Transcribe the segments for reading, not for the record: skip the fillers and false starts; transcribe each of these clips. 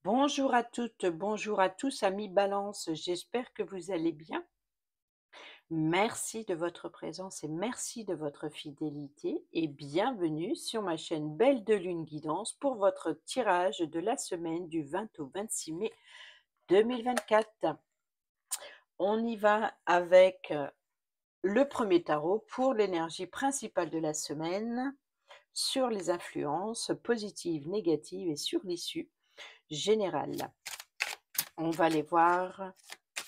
Bonjour à toutes, bonjour à tous, amis Balance. J'espère que vous allez bien. Merci de votre présence et merci de votre fidélité et bienvenue sur ma chaîne Belle de Lune Guidance pour votre tirage de la semaine du 20 au 26 mai 2024. On y va avec le premier tarot pour l'énergie principale de la semaine sur les influences positives, négatives et sur l'issue générale. On va aller voir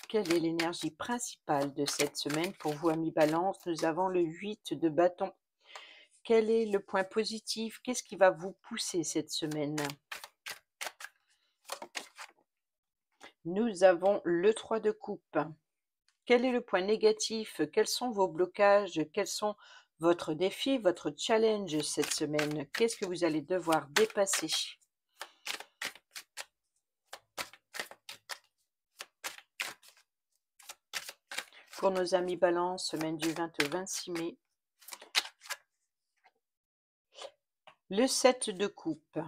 quelle est l'énergie principale de cette semaine pour vous, amis Balance. Nous avons le 8 de bâton. Quel est le point positif? Qu'est-ce qui va vous pousser cette semaine? Nous avons le 3 de coupe. Quel est le point négatif? Quels sont vos blocages? Quels sont votre défi, votre challenge cette semaine? Qu'est-ce que vous allez devoir dépasser? Pour nos amis Balance, semaine du 20 au 26 mai. Le 7 de coupe.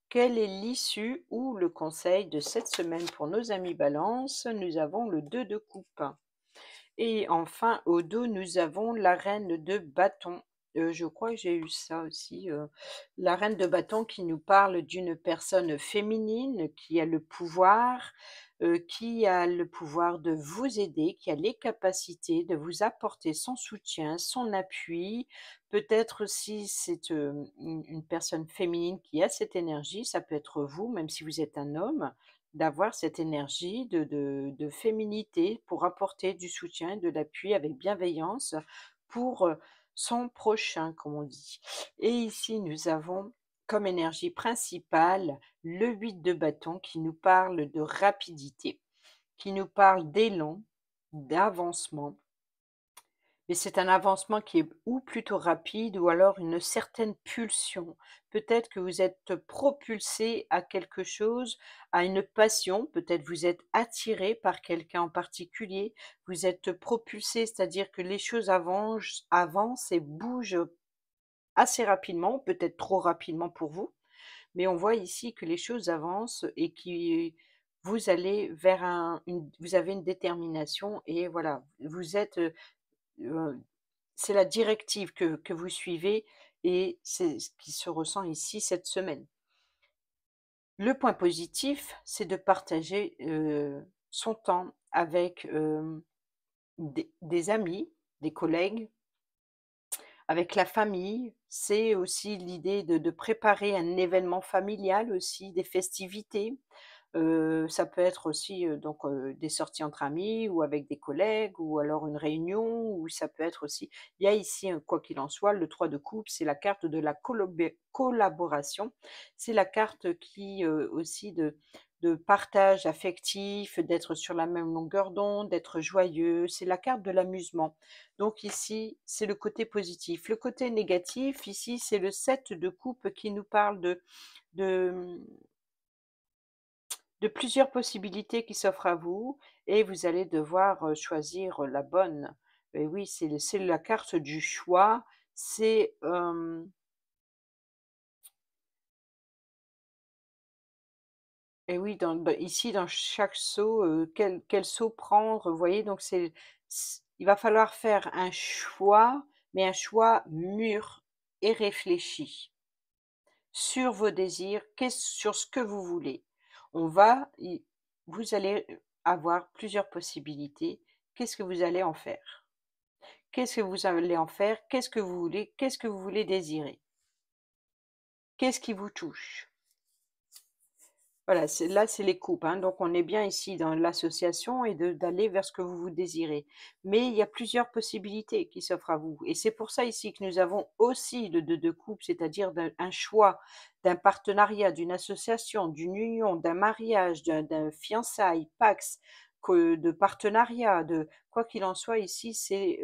Quelle est l'issue ou le conseil de cette semaine pour nos amis Balance? Nous avons le 2 de coupe. Et enfin, au dos, nous avons la reine de bâton. Je crois que j'ai eu ça aussi. La reine de bâton qui nous parle d'une personne féminine qui a le pouvoir de vous aider, qui a les capacités de vous apporter son soutien, son appui. Peut-être si c'est une personne féminine qui a cette énergie, ça peut être vous, même si vous êtes un homme, d'avoir cette énergie de féminité pour apporter du soutien, de l'appui avec bienveillance pour son prochain, comme on dit. Et ici, nous avons comme énergie principale le 8 de bâton qui nous parle de rapidité, qui nous parle d'élan, d'avancement, mais c'est un avancement qui est ou plutôt rapide ou alors une certaine pulsion. Peut-être que vous êtes propulsé à quelque chose, à une passion, peut-être vous êtes attiré par quelqu'un en particulier, vous êtes propulsé, c'est-à-dire que les choses avancent et bougent assez rapidement, peut-être trop rapidement pour vous, mais on voit ici que les choses avancent et que vous allez vers vous avez une détermination et voilà, vous êtes c'est la directive que vous suivez et c'est ce qui se ressent ici cette semaine. Le point positif, c'est de partager, son temps avec, des amis, des collègues, avec la famille. C'est aussi l'idée de préparer un événement familial aussi, des festivités. Ça peut être aussi, des sorties entre amis ou avec des collègues ou alors une réunion ou ça peut être aussi il y a ici, quoi qu'il en soit, le 3 de coupe, c'est la carte de la collaboration. C'est la carte qui, aussi de partage affectif, d'être sur la même longueur d'onde, d'être joyeux. C'est la carte de l'amusement. Donc ici, c'est le côté positif. Le côté négatif, ici, c'est le 7 de coupe qui nous parle de de plusieurs possibilités qui s'offrent à vous et vous allez devoir, choisir, la bonne. Et oui, c'est la carte du choix. C'est, et oui, ici dans chaque saut, quel saut prendre, vous voyez? Donc il va falloir faire un choix, mais un choix mûr et réfléchi sur vos désirs, sur ce que vous voulez. On va y Vous allez avoir plusieurs possibilités. Qu'est-ce que vous allez en faire? Qu'est-ce que vous allez en faire? Qu'est-ce que vous voulez? Qu'est-ce que vous voulez désirer? Qu'est-ce qui vous touche? Voilà, c'est les coupes, hein, donc on est bien ici dans l'association et d'aller vers ce que vous désirez. Mais il y a plusieurs possibilités qui s'offrent à vous et c'est pour ça ici que nous avons aussi le 2 de coupe, c'est-à-dire un choix, d'un partenariat, d'une association, d'une union, d'un mariage, d'un fiançailles, pax, de partenariat, de quoi qu'il en soit ici, c'est,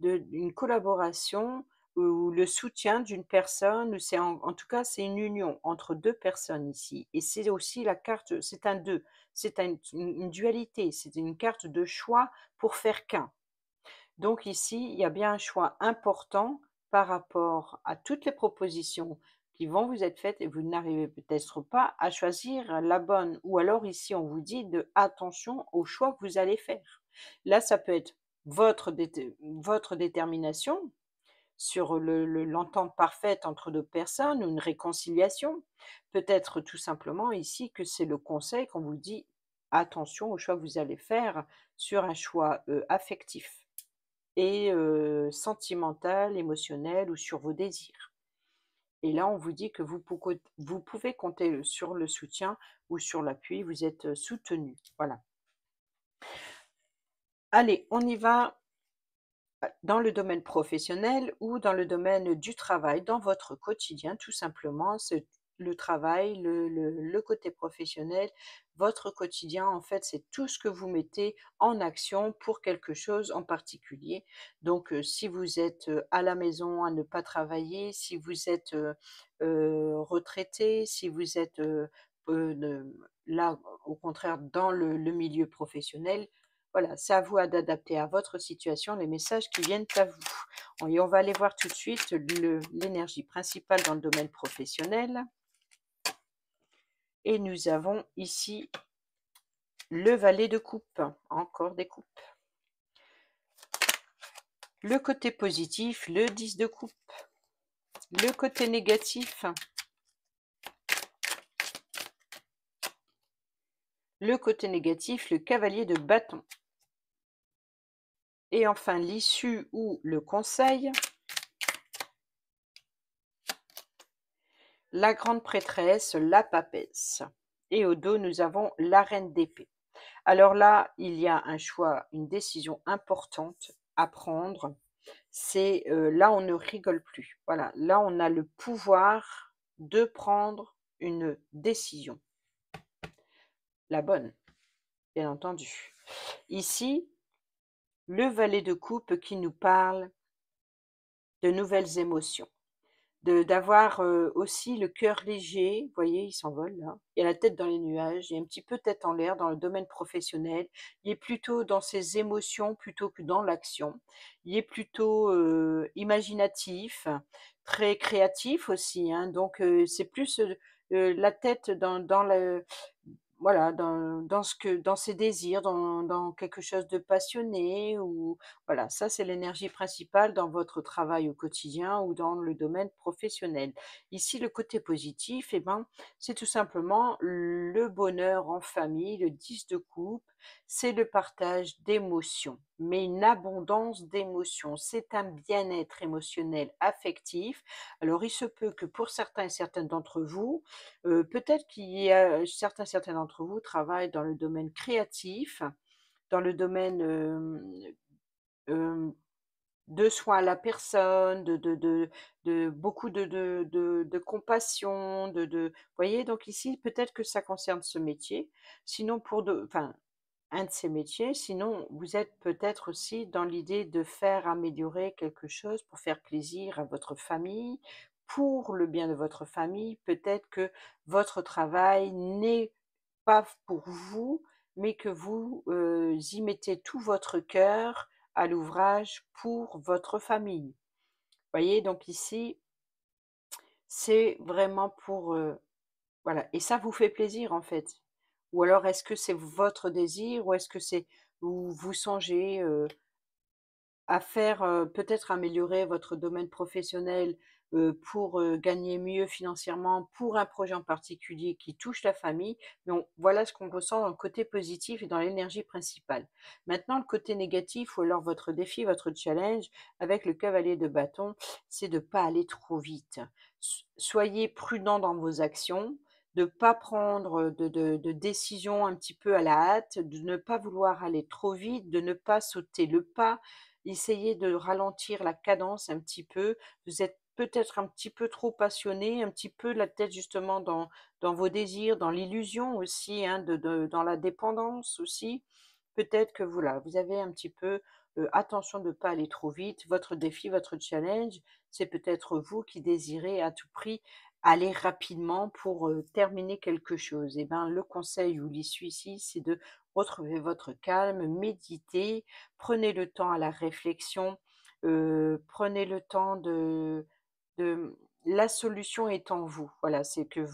une collaboration ou le soutien d'une personne, c'est en tout cas, c'est une union entre 2 personnes ici et c'est aussi la carte c'est un 2, c'est une dualité, c'est une carte de choix pour faire qu'un. Donc ici, il y a bien un choix important par rapport à toutes les propositions qui vont vous être faites et vous n'arrivez peut-être pas à choisir la bonne. Ou alors ici, on vous dit de attention aux choix que vous allez faire. Là, ça peut être votre détermination sur l'entente parfaite entre 2 personnes ou une réconciliation. Peut-être tout simplement ici que c'est le conseil qu'on vous dit: «Attention aux choix que vous allez faire sur un choix, affectif et sentimental, émotionnel ou sur vos désirs». Et là, on vous dit que vous pouvez compter, sur le soutien ou sur l'appui, vous êtes, soutenus. Voilà. Allez, on y va. Dans le domaine professionnel ou dans le domaine du travail, dans votre quotidien, tout simplement, c'est le travail, le côté professionnel, votre quotidien, en fait, c'est tout ce que vous mettez en action pour quelque chose en particulier. Donc, si vous êtes, à la maison à ne pas travailler, si vous êtes, retraité, si vous êtes, ne là, au contraire, dans le milieu professionnel, voilà, c'est à vous d'adapter à votre situation les messages qui viennent à vous. Et on va aller voir tout de suite l'énergie principale dans le domaine professionnel. Et nous avons ici le valet de coupe, encore des coupes. Le côté positif, le 10 de coupe. Le côté négatif, le cavalier de bâton. Et enfin l'issue ou le conseil, la grande prêtresse, la papesse. Et au dos, nous avons la reine d'épée. Alors là, il y a un choix, une décision importante à prendre. C'est, là, on ne rigole plus. Voilà, là, on a le pouvoir de prendre une décision. La bonne, bien entendu. Ici, le valet de coupe qui nous parle de nouvelles émotions. D'avoir, aussi le cœur léger, vous voyez, il s'envole là, il a la tête dans les nuages, il est un petit peu tête en l'air dans le domaine professionnel. Il est plutôt dans ses émotions plutôt que dans l'action. Il est plutôt, imaginatif, très créatif aussi, hein, donc c'est plus, la tête dans le voilà, dans ses désirs, dans quelque chose de passionné ou voilà, ça c'est l'énergie principale dans votre travail au quotidien ou dans le domaine professionnel. Ici, le côté positif, eh ben, c'est tout simplement le bonheur en famille, le 10 de coupe, c'est le partage d'émotions, mais une abondance d'émotions. C'est un bien-être émotionnel, affectif. Alors, il se peut que pour certains et certaines d'entre vous, peut-être qu'il y a certains d'entre vous travaillent dans le domaine créatif, dans le domaine, hem, de soins à la personne, de beaucoup de compassion, vous voyez? Donc ici, peut-être que ça concerne ce métier. Sinon pour de enfin, un de ces métiers, sinon vous êtes peut-être aussi dans l'idée de faire améliorer quelque chose pour faire plaisir à votre famille, pour le bien de votre famille. Peut-être que votre travail n'est pas pour vous, mais que vous, y mettez tout votre cœur à l'ouvrage pour votre famille. Voyez? Donc ici, c'est vraiment pour, voilà et ça vous fait plaisir, en fait? Ou alors est-ce que c'est votre désir ou est-ce que c'est vous songez, à faire, peut-être améliorer votre domaine professionnel, pour, gagner mieux financièrement pour un projet en particulier qui touche la famille. Donc voilà ce qu'on ressent dans le côté positif et dans l'énergie principale. Maintenant le côté négatif ou alors votre défi, votre challenge avec le cavalier de bâton, c'est de ne pas aller trop vite. Soyez prudent dans vos actions, de ne pas prendre, de décisions un petit peu à la hâte, de ne pas vouloir aller trop vite, de ne pas sauter le pas. Essayez de ralentir la cadence un petit peu. Vous êtes peut-être un petit peu trop passionné, un petit peu la tête justement dans vos désirs, dans l'illusion aussi, hein, dans la dépendance aussi. Peut-être que voilà, vous avez un petit peu, attention de ne pas aller trop vite. Votre défi, votre challenge, c'est peut-être vous qui désirez à tout prix aller rapidement pour, terminer quelque chose. Et ben, le conseil ou l'issue ici, c'est de retrouver votre calme, méditer, prenez le temps à la réflexion, prenez le temps de la solution est en vous. Voilà, c'est que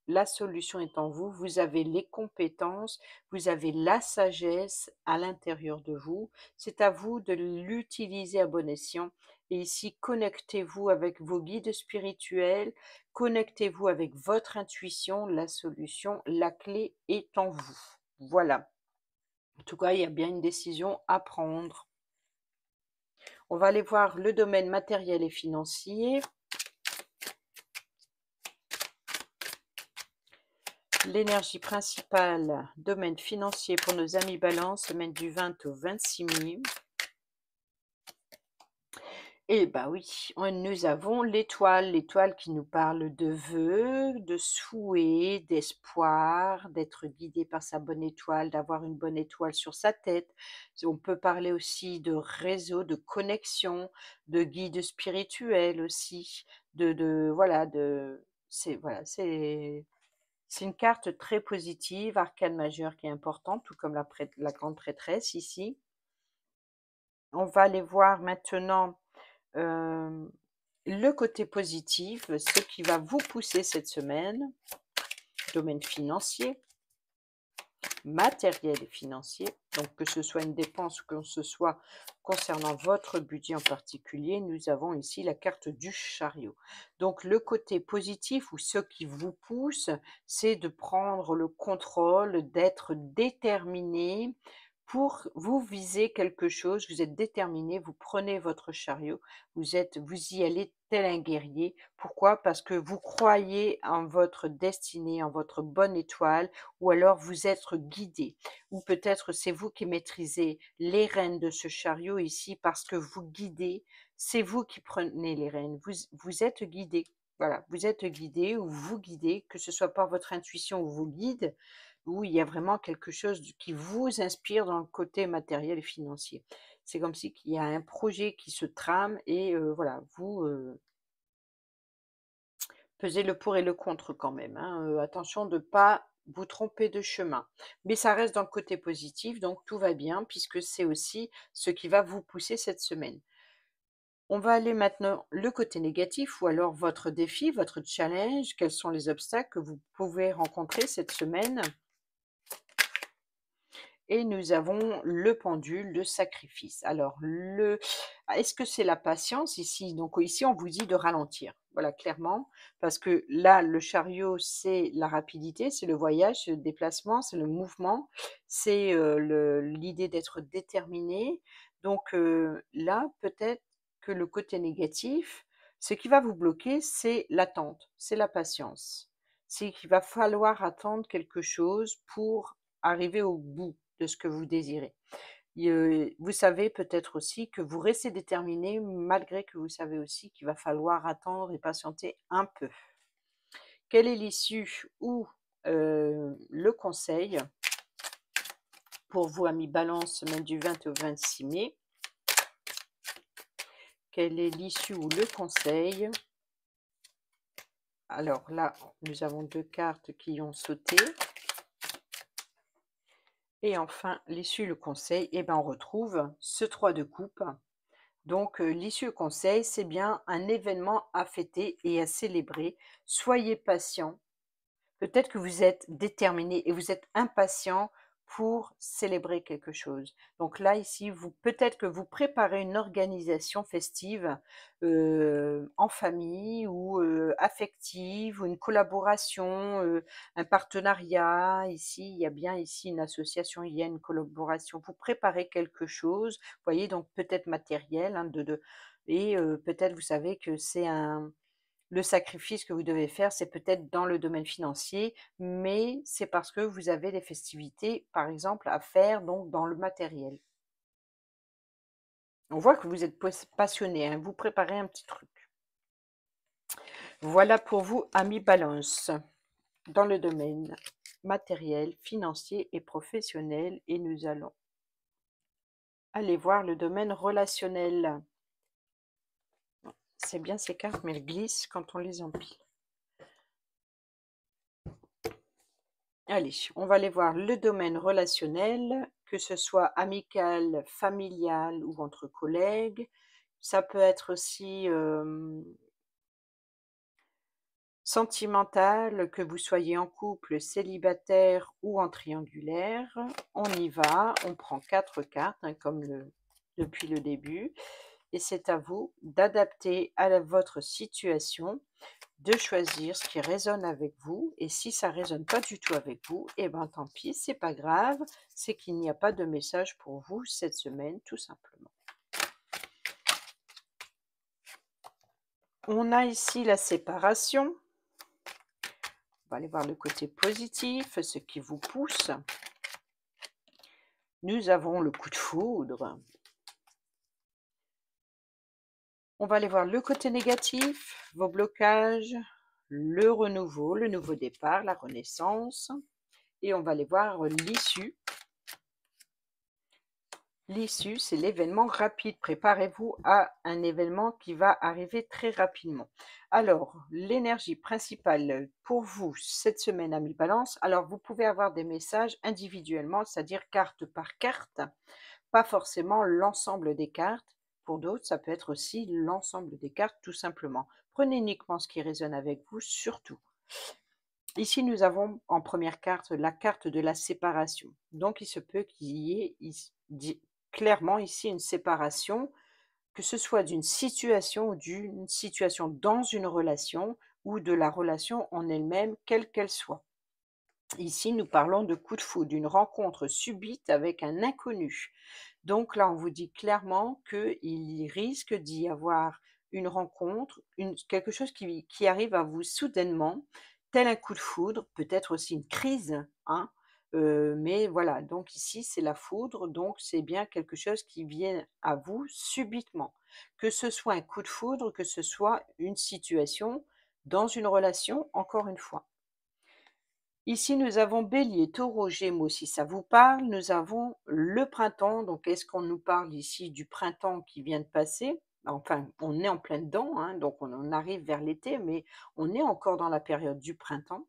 la solution est en vous. Vous avez les compétences, vous avez la sagesse à l'intérieur de vous. C'est à vous de l'utiliser à bon escient. Et ici, connectez-vous avec vos guides spirituels, connectez-vous avec votre intuition. La solution, la clé est en vous. Voilà. En tout cas, il y a bien une décision à prendre. On va aller voir le domaine matériel et financier. L'énergie principale, domaine financier pour nos amis Balance, semaine du 20 au 26 mai. Et bah oui, nous avons l'étoile qui nous parle de vœux, de souhaits, d'espoir, d'être guidé par sa bonne étoile, d'avoir une bonne étoile sur sa tête. On peut parler aussi de réseau, de connexion, de guide spirituel aussi, voilà, c'est une carte très positive, arcane majeure qui est importante, tout comme la grande prêtresse ici. On va aller voir maintenant le côté positif, ce qui va vous pousser cette semaine, domaine financier, matériel et financier, donc que ce soit une dépense ou que ce soit concernant votre budget en particulier, nous avons ici la carte du chariot. Donc le côté positif ou ce qui vous pousse, c'est de prendre le contrôle, d'être déterminé pour vous viser quelque chose, vous êtes déterminé, vous prenez votre chariot, vous y allez tel un guerrier. Pourquoi? Parce que vous croyez en votre destinée, en votre bonne étoile, ou alors vous êtes guidé, ou peut-être c'est vous qui maîtrisez les rênes de ce chariot ici parce que vous guidez, c'est vous qui prenez les rênes, vous êtes guidé. Voilà, vous êtes guidé ou vous guidez, que ce soit par votre intuition ou vos guides, où il y a vraiment quelque chose qui vous inspire dans le côté matériel et financier. C'est comme si qu'il y a un projet qui se trame et voilà, vous pesez le pour et le contre quand même, hein, attention de ne pas vous tromper de chemin. Mais ça reste dans le côté positif, donc tout va bien puisque c'est aussi ce qui va vous pousser cette semaine. On va aller maintenant le côté négatif ou alors votre défi, votre challenge. Quels sont les obstacles que vous pouvez rencontrer cette semaine? Et nous avons le pendule, le sacrifice. Alors, est-ce que c'est la patience ici? Donc ici, on vous dit de ralentir. Voilà, clairement, parce que là, le chariot, c'est la rapidité, c'est le voyage, c'est le déplacement, c'est le mouvement, c'est l'idée d'être déterminé. Donc là, peut-être que le côté négatif, ce qui va vous bloquer, c'est l'attente, c'est la patience. C'est qu'il va falloir attendre quelque chose pour arriver au bout de ce que vous désirez. Vous savez peut-être aussi que vous restez déterminé malgré que vous savez aussi qu'il va falloir attendre et patienter un peu. Quelle est l'issue ou le conseil pour vous, amis Balance, semaine du 20 au 26 mai? Quelle est l'issue ou le conseil? Alors là, nous avons deux cartes qui ont sauté. Et enfin, l'issue, le conseil, eh ben, on retrouve ce 3 de coupe. Donc, l'issue, le conseil, c'est bien un événement à fêter et à célébrer. Soyez patient. Peut-être que vous êtes déterminé et vous êtes impatient pour célébrer quelque chose. Donc là, ici, peut-être que vous préparez une organisation festive en famille ou affective ou une collaboration, un partenariat. Ici, il y a bien ici une association, il y a une collaboration. Vous préparez quelque chose, vous voyez, donc peut-être matériel, hein, et peut-être vous savez que le sacrifice que vous devez faire, c'est peut-être dans le domaine financier, mais c'est parce que vous avez des festivités, par exemple, à faire donc dans le matériel. On voit que vous êtes passionné, hein, vous préparez un petit truc. Voilà pour vous, amis Balance, dans le domaine matériel, financier et professionnel. Et nous allons aller voir le domaine relationnel. C'est bien ces cartes, mais elles glissent quand on les empile. Allez, on va aller voir le domaine relationnel, que ce soit amical, familial ou entre collègues. Ça peut être aussi Sentimental, que vous soyez en couple, célibataire ou en triangulaire, on y va, on prend 4 cartes, hein, comme depuis le début et c'est à vous d'adapter à votre situation, de choisir ce qui résonne avec vous et si ça résonne pas du tout avec vous, et ben, tant pis, c'est pas grave, c'est qu'il n'y a pas de message pour vous cette semaine, tout simplement. On a ici la séparation. On va aller voir le côté positif, ce qui vous pousse. Nous avons le coup de foudre. On va aller voir le côté négatif, vos blocages, le renouveau, le nouveau départ, la renaissance. Et on va aller voir l'issue. L'issue, c'est l'événement rapide. Préparez-vous à un événement qui va arriver très rapidement. Alors, l'énergie principale pour vous cette semaine, amis Balance. Alors, vous pouvez avoir des messages individuellement, c'est-à-dire carte par carte, pas forcément l'ensemble des cartes. Pour d'autres, ça peut être aussi l'ensemble des cartes, tout simplement. Prenez uniquement ce qui résonne avec vous, surtout. Ici, nous avons en première carte la carte de la séparation. Donc, il se peut qu'il y ait clairement ici une séparation, que ce soit d'une situation ou d'une situation dans une relation ou de la relation en elle-même, quelle qu'elle soit. Ici, nous parlons de coup de foudre, d'une rencontre subite avec un inconnu. Donc là, on vous dit clairement qu'il risque d'y avoir une rencontre, quelque chose qui arrive à vous soudainement, tel un coup de foudre, peut-être aussi une crise, hein. Mais voilà, donc ici, c'est la foudre, donc c'est bien quelque chose qui vient à vous subitement. Que ce soit un coup de foudre, que ce soit une situation dans une relation, encore une fois. Ici, nous avons Bélier, Taureau, Gémeaux, si ça vous parle. Nous avons le printemps. Donc, est-ce qu'on nous parle ici du printemps qui vient de passer? Enfin, on est en plein dedans, hein, donc on arrive vers l'été, mais on est encore dans la période du printemps.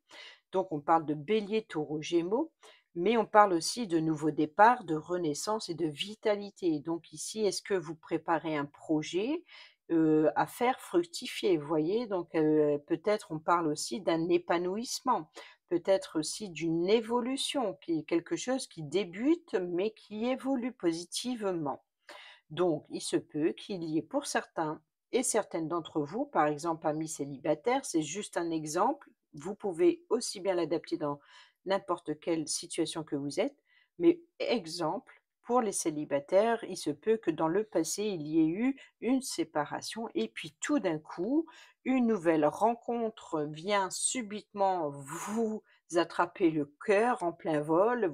Donc, on parle de Bélier, Taureau, Gémeaux, mais on parle aussi de nouveau départ, de renaissance et de vitalité. Donc ici, est-ce que vous préparez un projet à faire fructifier? Vous voyez, donc peut-être on parle aussi d'un épanouissement, peut-être aussi d'une évolution, qui est quelque chose qui débute, mais qui évolue positivement. Donc, il se peut qu'il y ait pour certains et certaines d'entre vous, par exemple amis célibataires, c'est juste un exemple, vous pouvez aussi bien l'adapter dans n'importe quelle situation que vous êtes, mais exemple, pour les célibataires, il se peut que dans le passé, il y ait eu une séparation et puis tout d'un coup, une nouvelle rencontre vient subitement vous attraper le cœur en plein vol,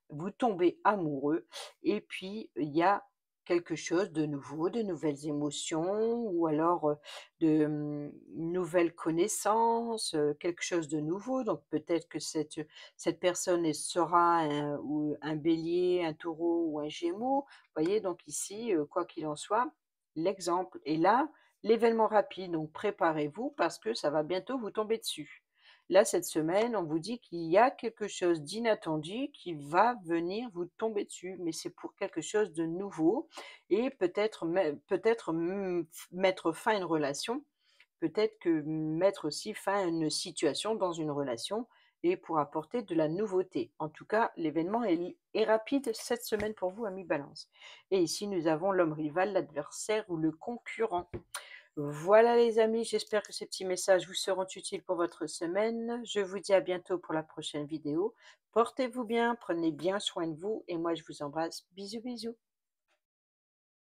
vous tombez amoureux et puis il y a quelque chose de nouveau, de nouvelles émotions ou alors, nouvelles connaissances, quelque chose de nouveau. Donc peut-être que cette personne sera un bélier, un taureau ou un gémeaux. Vous voyez? Donc ici, quoi qu'il en soit, l'exemple est là, l'événement rapide, donc préparez-vous parce que ça va bientôt vous tomber dessus. Là, cette semaine, on vous dit qu'il y a quelque chose d'inattendu qui va venir vous tomber dessus, mais c'est pour quelque chose de nouveau et mettre fin à une relation, peut-être que mettre aussi fin à une situation dans une relation et pour apporter de la nouveauté. En tout cas, l'événement est rapide cette semaine pour vous, amis Balance. Et ici, nous avons l'homme rival, l'adversaire ou le concurrent. Voilà les amis, j'espère que ces petits messages vous seront utiles pour votre semaine. Je vous dis à bientôt pour la prochaine vidéo. Portez-vous bien, prenez bien soin de vous et moi je vous embrasse. Bisous bisous.